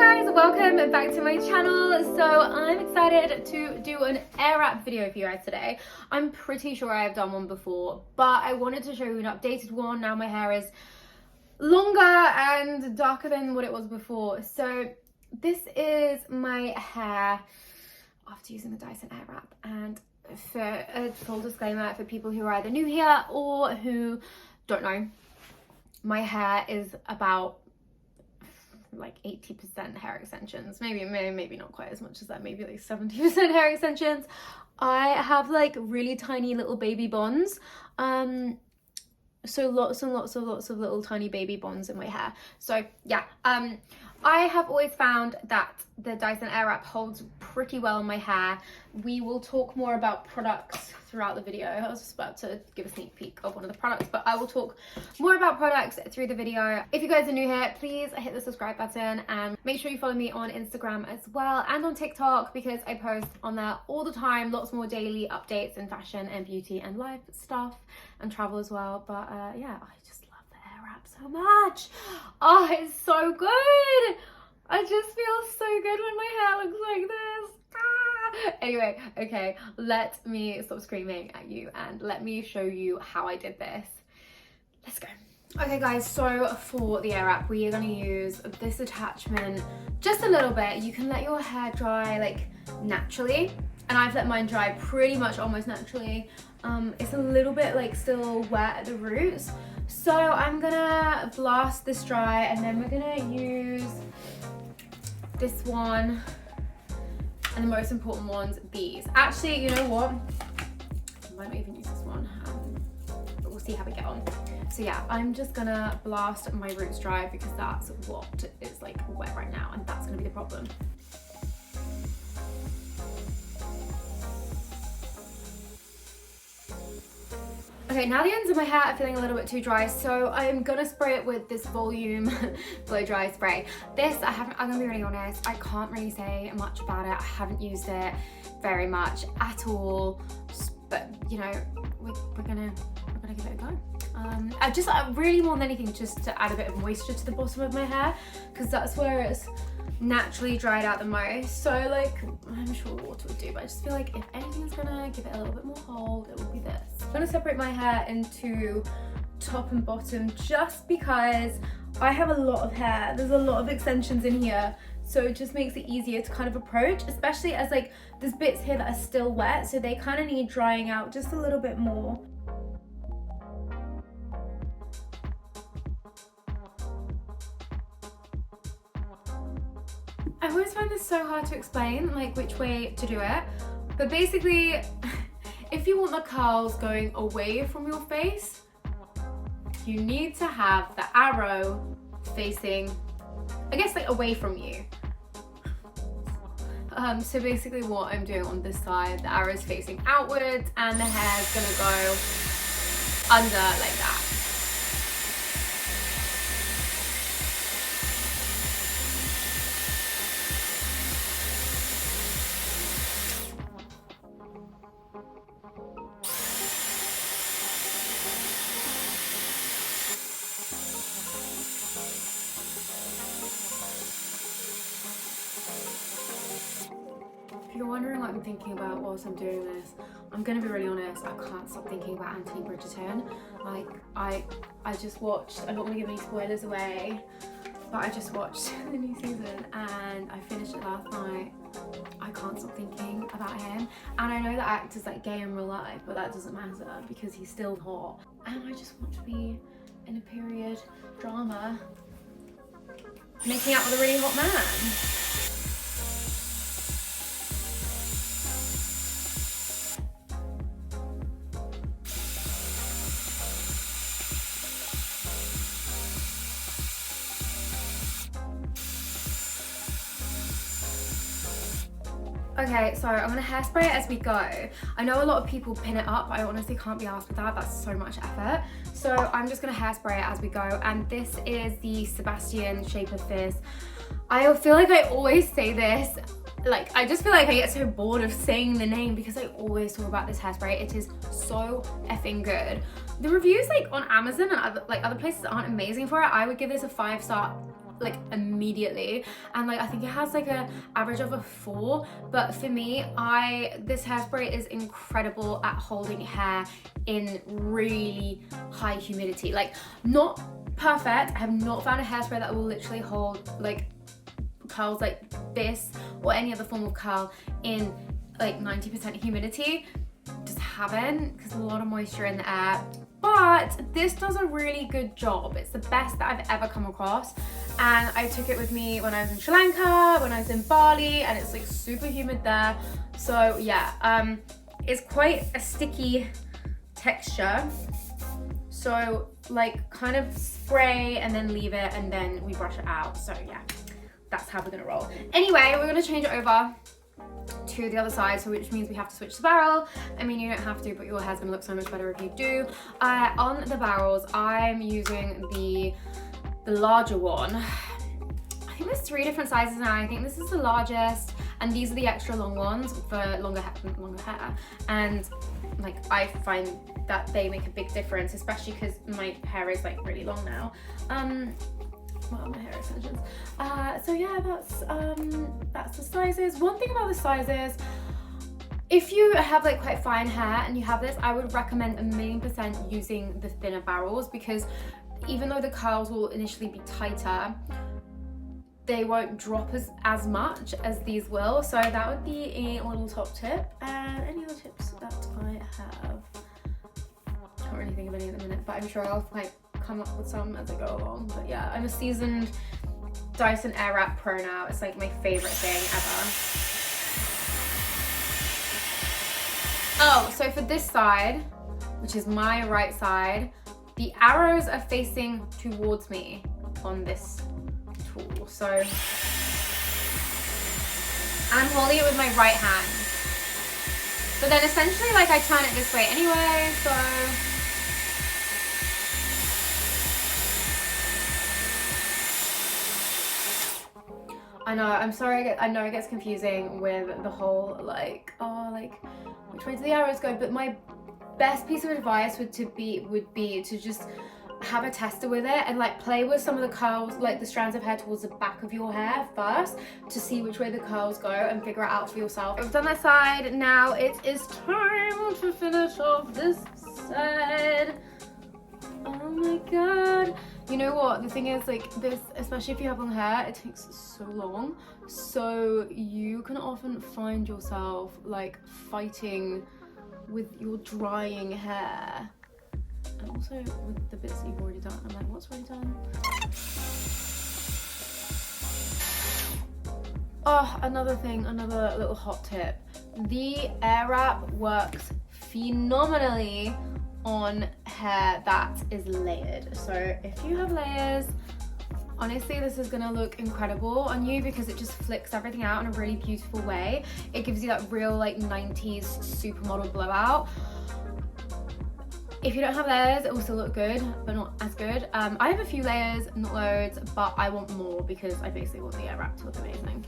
guys, welcome back to my channel. So I'm excited to do an air wrap video for you guys today. I'm pretty sure I have done one before, but I wanted to show you an updated one. Now my hair is longer and darker than what it was before. So this is my hair after using the Dyson Airwrap. And for a full disclaimer for people who are either new here or who don't know, my hair is about like 80% hair extensions, maybe not quite as much as that, maybe like 70% hair extensions. I have like really tiny little baby bonds, so lots and lots of little tiny baby bonds in my hair. So yeah, I have always found that the Dyson Airwrap holds pretty well in my hair. We will talk more about products throughout the video. I was just about to give a sneak peek of one of the products, but I will talk more about products through the video. If you guys are new here, please hit the subscribe button and make sure you follow me on Instagram as well and on TikTok, because I post on there all the time, lots more daily updates in fashion and beauty and life stuff and travel as well. But yeah, I just love the Airwrap so much. Oh, it's so good. I just feel so good when my hair looks like this. Anyway, okay, let me stop screaming at you and let me show you how I did this. Let's go. Okay guys, so for the Airwrap, we are going to use this attachment just a little bit. You can let your hair dry like naturally, and I've let mine dry pretty much almost naturally. It's a little bit like still wet at the roots, so I'm gonna blast this dry, and then we're gonna use this one, and the most important ones, these. Actually, you know what? I might not even use this one, but we'll see how we get on. So yeah, I'm just gonna blast my roots dry because that's what is like wet right now, and that's gonna be the problem. Okay, now the ends of my hair are feeling a little bit too dry, so I'm gonna spray it with this volume blow dry spray. This, I'm gonna be really honest, I can't really say much about it. I haven't used it very much at all, but you know, we're gonna give it a go. I just really more than anything just to add a bit of moisture to the bottom of my hair, because that's where it's naturally dried out the most. So like, I'm sure water would do, but I just feel like if anything's gonna give it a little bit more hold, it will be this. I'm gonna separate my hair into top and bottom just because I have a lot of hair. There's a lot of extensions in here, so it just makes it easier to kind of approach, especially as like there's bits here that are still wet, so they kind of need drying out just a little bit more. I always find this so hard to explain, like which way to do it, but basically if you want the curls going away from your face, you need to have the arrow facing, I guess, like away from you. So basically what I'm doing on this side, the arrow is facing outwards and the hair's gonna go under like that. If you're wondering what I'm thinking about whilst I'm doing this, I'm gonna be really honest, I can't stop thinking about Anthony Bridgerton. Like, I just watched, I'm not gonna give any spoilers away, but I just watched the new season and I finished it last night. I can't stop thinking about him. And I know that actor's like gay in real life, but that doesn't matter because he's still hot. And I just want to be in a period drama making out with a really hot man. Okay, so I'm gonna hairspray it as we go. I know a lot of people pin it up, but I honestly can't be asked with that. That's so much effort. So I'm just gonna hairspray it as we go. And this is the Sebastian Shape of Fizz. I feel like I always say this. Like, I just feel like I get so bored of saying the name because I always talk about this hairspray. It is so effing good. The reviews like on Amazon and other places aren't amazing for it. I would give this a 5-star like immediately, and like I think it has like a average of a 4, but for me, this hairspray is incredible at holding hair in really high humidity. Like, not perfect, I have not found a hairspray that will literally hold like curls like this or any other form of curl in like 90% humidity. Just haven't, because a lot of moisture in the air. But this does a really good job. It's the best that I've ever come across, and I took it with me when I was in Sri Lanka, when I was in Bali, and it's like super humid there. So yeah, it's quite a sticky texture. So like kind of spray and then leave it, and then we brush it out. So yeah, that's how we're gonna roll. Anyway, we're gonna change it over to the other side, so which means we have to switch the barrel. I mean, you don't have to, but your hair's gonna look so much better if you do. On the barrels, I'm using the larger one. I think there's 3 different sizes now. I think this is the largest, and these are the extra long ones for longer hair. And like, I find that they make a big difference, especially because my hair is like really long now. Well, my hair extensions. So yeah, that's the sizes. One thing about the sizes, if you have like quite fine hair and you have this, I would recommend 1,000,000% using the thinner barrels, because even though the curls will initially be tighter, they won't drop as much as these will. So that would be a little top tip. And any other tips that I have? I can't really think of any at the minute, but I'm sure I'll like come up with some as I go along. But yeah, I'm a seasoned Dyson Airwrap pro now. It's like my favorite thing ever. Oh, so for this side, which is my right side, the arrows are facing towards me on this tool. So I'm holding it with my right hand, but then essentially like I turn it this way anyway, so I know, I'm sorry, I know it gets confusing with the whole like, oh, like which way do the arrows go, but my best piece of advice would be to just have a tester with it and like play with some of the curls, like the strands of hair towards the back of your hair first, to see which way the curls go and figure it out for yourself. I've done that side, now it is time to finish off this side. Oh my god. You know what, the thing is, like this, especially if you have long hair, it takes so long, so you can often find yourself like fighting with your drying hair, and also with the bits that you've already done. I'm like, what's already done? Oh, another thing, another little hot tip. The Airwrap works phenomenally on hair that is layered. So if you have layers, honestly, this is gonna look incredible on you because it just flicks everything out in a really beautiful way. It gives you that real like 90s supermodel blowout. If you don't have layers, it will still look good, but not as good. I have a few layers, not loads, but I want more because I basically want the Airwrap to look amazing.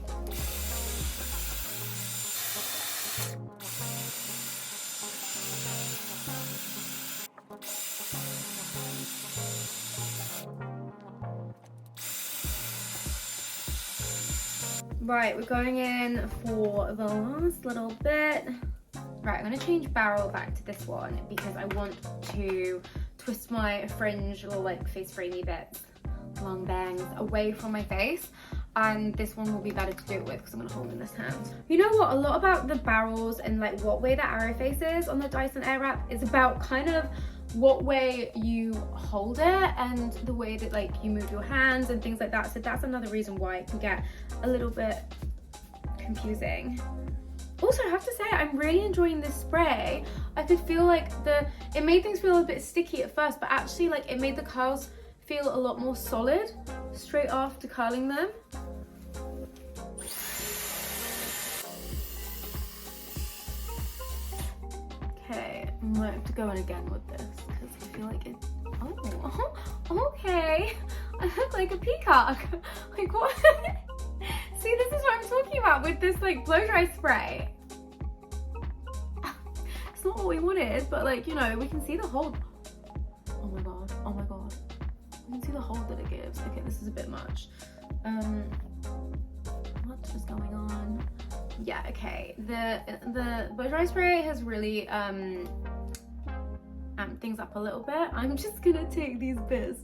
Right, we're going in for the last little bit. Right, I'm gonna change barrel back to this one because I want to twist my fringe little like face framey bits, long bangs, away from my face. And this one will be better to do it with because I'm gonna hold in this hand. You know what, a lot about the barrels and like what way the arrow face is on the Dyson Airwrap is about kind of what way you hold it and the way that like you move your hands and things like that. So that's another reason why it can get a little bit confusing. Also, I have to say, I'm really enjoying this spray. I could feel like it made things feel a bit sticky at first, but actually like it made the curls feel a lot more solid straight after curling them. Okay, I might have to go in again with this because I feel like it, oh, okay. I look like a peacock. Like what? See, this is what I'm talking about with this like blow dry spray. It's not what we wanted, but like, you know, we can see the hold. Oh my god, oh my god. You can see the hold that it gives. Okay, this is a bit much. what is going on? Yeah, okay. The blow dry spray has really amped things up a little bit. I'm just gonna take these bits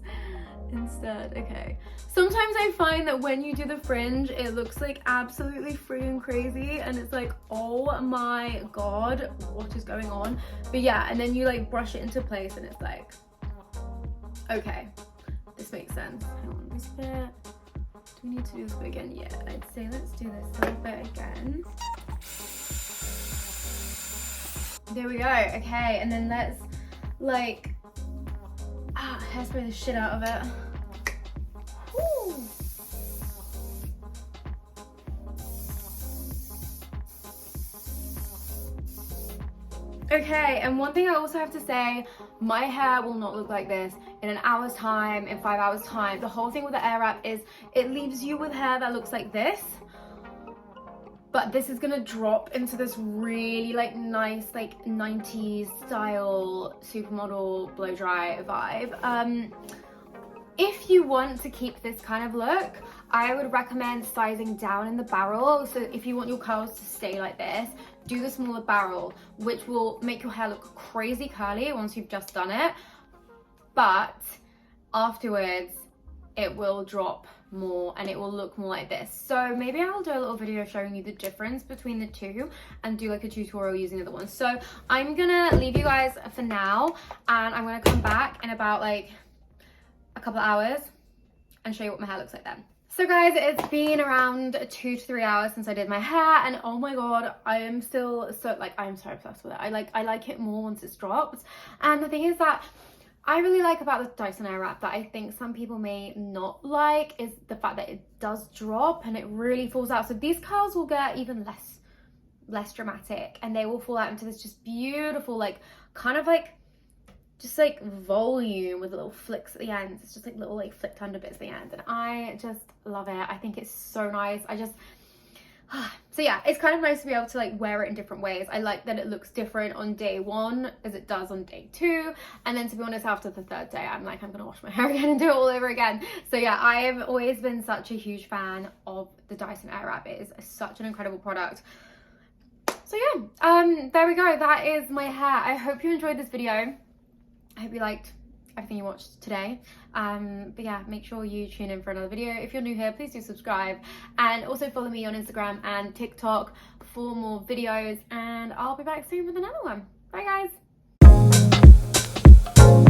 instead. Okay, sometimes I find that when you do the fringe it looks like absolutely freaking crazy and it's like, oh my god, what is going on? But yeah, and then you like brush it into place and it's like, okay, this makes sense. Hang on, this bit, do we need to do this bit again? Yeah, I'd say let's do this little bit again. There we go. Okay, and then let's like hairspray the shit out of it. Woo. Okay, and one thing I also have to say, my hair will not look like this in an hour's time, in 5 hours time. The whole thing with the Airwrap is it leaves you with hair that looks like this, but this is gonna drop into this really like nice like 90s style supermodel blow dry vibe. If you want to keep this kind of look, I would recommend sizing down in the barrel. So if you want your curls to stay like this, do the smaller barrel, which will make your hair look crazy curly once you've just done it, but afterwards it will drop more and it will look more like this. So maybe I'll do a little video showing you the difference between the two and do like a tutorial using the other one. So I'm gonna leave you guys for now and I'm gonna come back in about like a couple of hours and show you what my hair looks like then. So guys, it's been around 2 to 3 hours since I did my hair and oh my god, I am still so like, I am so obsessed with it. I like it more once it's dropped. And the thing is that I really like about the Dyson Airwrap that I think some people may not like is the fact that it does drop and it really falls out. So these curls will get even less dramatic and they will fall out into this just beautiful, like kind of like just like volume with little flicks at the ends. It's just like little like flicked under bits at the end and I just love it. I think it's so nice. So yeah, it's kind of nice to be able to like wear it in different ways. I like that it looks different on day 1 as it does on day 2. And then to be honest, after the 3rd day, I'm like, I'm gonna wash my hair again and do it all over again. So yeah, I have always been such a huge fan of the Dyson Airwrap. It is such an incredible product. So yeah, there we go. That is my hair. I hope you enjoyed this video. I hope you liked everything you watched today. But yeah, make sure you tune in for another video. If you're new here, please do subscribe and also follow me on Instagram and TikTok for more videos and I'll be back soon with another one. Bye guys.